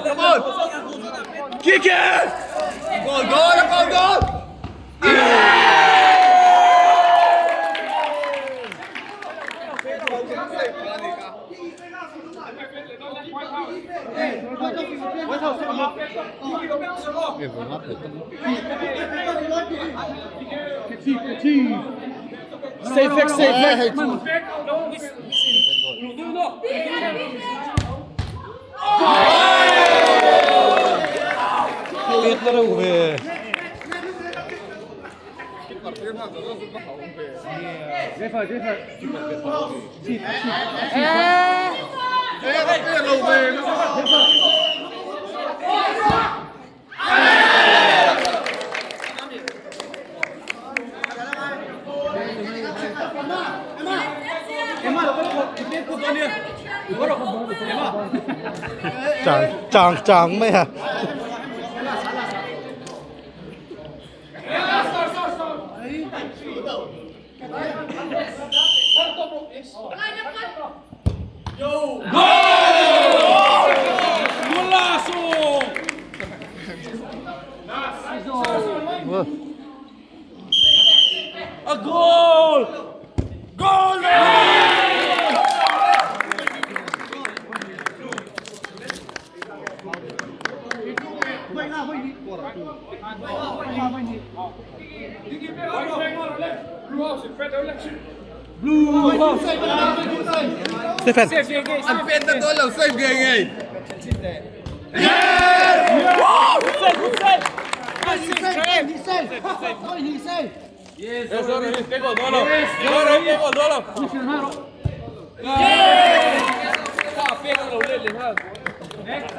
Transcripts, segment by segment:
come on. Kick it. Goal. Safe. Tiếc nó đâu về. Chẳng mấy hả? A goal! Goal! Stefan. Anh biết là tôi là save ghê nghề. Cái gol đó đâu? Cái gol đó đâu?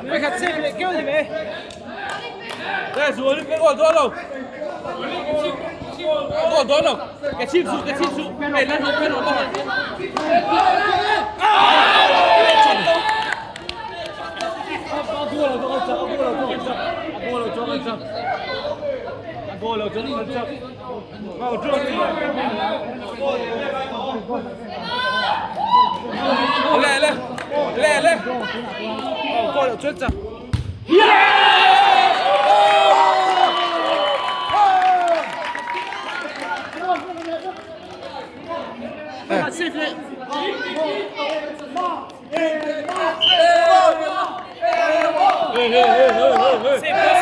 Mày khát xếp lại kêu gì vậy? Đây xuống cái gol đó đâu? Cái gol đó đâu? Cái chim xuống. Mày lên cái đó đâu? Lẹ. Coi được chết chưa? Hey.